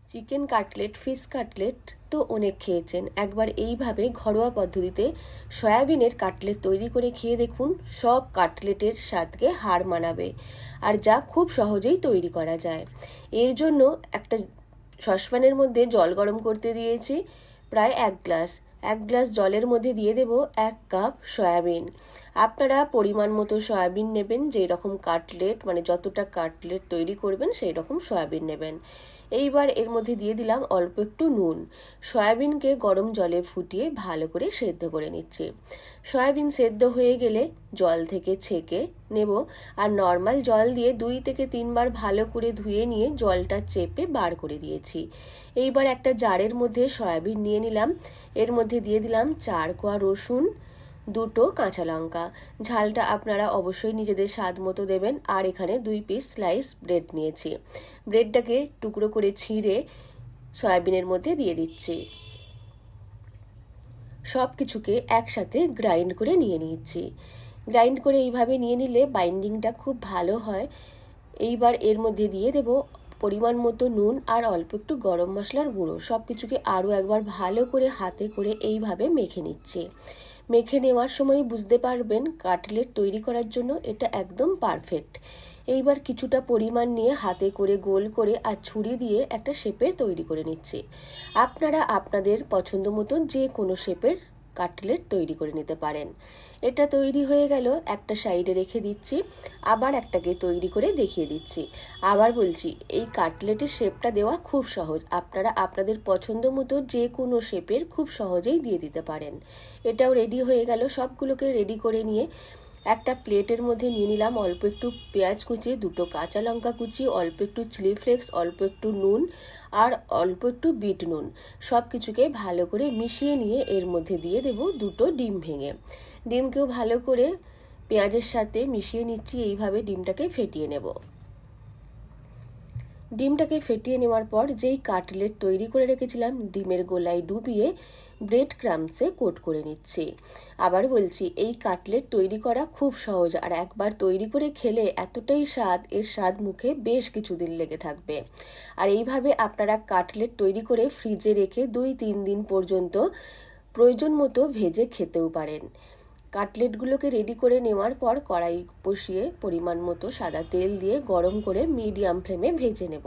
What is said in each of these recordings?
Chicken cutlet, fish cutlet তো অনেক খেয়েছেন। একবার এইভাবে ঘরোয়া পদ্ধতিতে সয়াবিনের কাটলেট তৈরি করে খেয়ে দেখুন, সব কাটলেটের স্বাদকে হার মানাবে, আর যা খুব সহজেই তৈরি করা যায়। এর জন্য একটা সসপ্যানের মধ্যে জল গরম করতে দিয়েছি প্রায় 1 গ্লাস। 1 গ্লাস জলের মধ্যে দিয়ে দেব 1 কাপ সয়াবিন। আপনারা পরিমাণ মতো সয়াবিন নেবেন, যেই রকম কাটলেট মানে যতটা কাটলেট তৈরি করবেন সেই রকম সয়াবিন নেবেন। এইবার এর মধ্যে দিয়ে দিলাম অল্প একটু নুন। সয়াবিনকে গরম জলে ফুটিয়ে ভালো করে সেদ্ধ করে নিচ্ছি। সয়াবিন সেদ্ধ হয়ে গেলে জল থেকে ছেঁকে নেব, আর নর্মাল জল দিয়ে 2 থেকে 3 বার ভালো করে ধুয়ে নিয়ে জলটা চেপে বার করে দিয়েছি। এইবার একটা জারের মধ্যে সয়াবিন নিয়ে নিলাম, এর মধ্যে দিয়ে দিলাম 4 কোয়া রসুন, 2টো কাঁচা লঙ্কা। ঝালটা আপনারা অবশ্যই নিজেদের স্বাদ মতো দেবেন। আর এখানে 2 পিস স্লাইস ব্রেড নিয়েছি। ব্রেডটাকে টুকরো করে ছিঁড়ে সয়াবিনের মধ্যে দিয়ে দিচ্ছি। সব কিছুকে একসাথে গ্রাইন্ড করে নিয়ে নিচ্ছি। গ্রাইন্ড করে এইভাবে নিয়ে নিলে বাইন্ডিংটা খুব ভালো হয়। এইবার এর মধ্যে দিয়ে দেব পরিমাণ মতো নুন আর অল্প একটু গরম মশলার গুঁড়ো। সব কিছুকে আরও একবার ভালো করে হাতে করে এইভাবে মেখে নিচ্ছে। মেখে নেওয়ার সময় বুঝতে পারবেন কাটলেট তৈরি করার জন্য এটা একদম পারফেক্ট। এইবার কিছুটা পরিমাণ নিয়ে হাতে করে গোল করে আর ছুরি দিয়ে একটা শেপের তৈরি করে নিচ্ছে। আপনারা আপনাদের পছন্দ মতন যে কোনো শেপের কাটলেট তৈরি করে নিতে পারেন। এটা তৈরি হয়ে গেল, একটা সাইডে রেখে দিচ্ছি। আবার একটাকে তৈরি করে দেখিয়ে দিচ্ছি। আবার বলছি, এই কাটলেটের শেপটা দেওয়া খুব সহজ। আপনারা আপনাদের পছন্দ মতো যে কোনো শেপের খুব সহজেই দিয়ে দিতে পারেন। এটাও রেডি হয়ে গেল। সবগুলোকে রেডি করে নিয়ে একটা প্লেটের মধ্যে নিয়ে নিলাম অল্প একটু পেঁয়াজ কুচি, 2টো কাঁচা লঙ্কা কুচি, অল্প একটু চিলি ফ্লেক্স, অল্প একটু নুন আর অল্প একটু বিট নুন। সব কিছুকে ভালো করে মিশিয়ে নিয়ে এর মধ্যে দিয়ে দেব 2টো ডিম ভেঙে। ডিমকেও ভালো করে পেঁয়াজের সাথে মিশিয়ে নিচ্ছি। এইভাবে ডিমটাকে ফেটিয়ে নেব। ডিমটাকে ফেটিয়ে নেওয়ার পর যেই কাটলেট তৈরি করে রেখেছিলাম ডিমের গোলায় ডুবিয়ে ব্রেড ক্রাম্বসে কোট করে নিচ্ছি। আবার বলছি, এই কাটলেট তৈরি করা খুব সহজ, আর একবার তৈরি করে খেলে এতটাই স্বাদ, এর স্বাদ মুখে বেশ কিছুদিন লেগে থাকবে। আর এইভাবে আপনারা কাটলেট তৈরি করে ফ্রিজে রেখে 2-3 দিন পর্যন্ত প্রয়োজন মতো ভেজে খেতেও পারেন। কাটলেটগুলোকে রেডি করে নেওয়ার পর কড়াই বসিয়ে পরিমাণ মতো সাদা তেল দিয়ে গরম করে মিডিয়াম ফ্লেমে ভেজে নেব।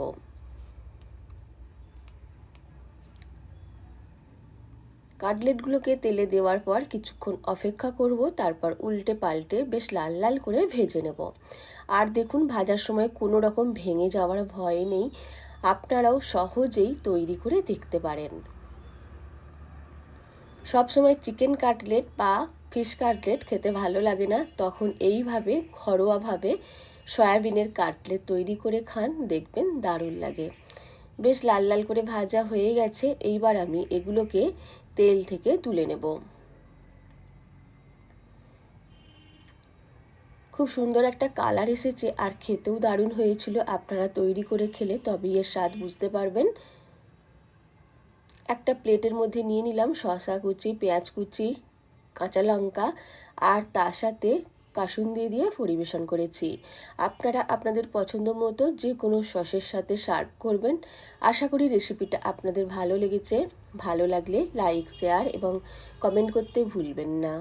কাটলেটগুলোকে তেলে দেওয়ার পর কিছুক্ষণ অপেক্ষা করব, তারপর উল্টে পাল্টে বেশ লাল লাল করে ভেজে নেব। আর দেখুন, ভাজার সময় কোনো রকম ভেঙে যাওয়ার ভয় নেই। আপনারাও সহজেই তৈরি করে দেখতে পারেন। সবসময় চিকেন কাটলেট বা ফিশ কাটলেট খেতে ভালো লাগে না, তখন এইভাবে ঘরোয়াভাবে সয়াবিনের কাটলেট তৈরি করে খান, দেখবেন দারুণ লাগে। বেশ লাল লাল করে ভাজা হয়ে গেছে। এইবার আমি এগুলোকে তেল থেকে তুলে নেব। খুব সুন্দর একটা কালার এসেছে আর খেতেও দারুণ হয়েছিল। আপনারা তৈরি করে খেলে তবেই এর স্বাদ বুঝতে পারবেন। একটা প্লেটের মধ্যে নিয়ে নিলাম শসা কুচি, পেঁয়াজ কুচি, কাঁচা লঙ্কা, আর তার সাথে কাসুন্দি দিয়ে পরিবেশন করেছি। আপনারা আপনাদের পছন্দ মতো যে কোনো সসের সাথে সার্ভ করবেন। আশা করি রেসিপিটা আপনাদের ভালো লেগেছে। ভালো লাগলে লাইক, শেয়ার এবং কমেন্ট করতে ভুলবেন না।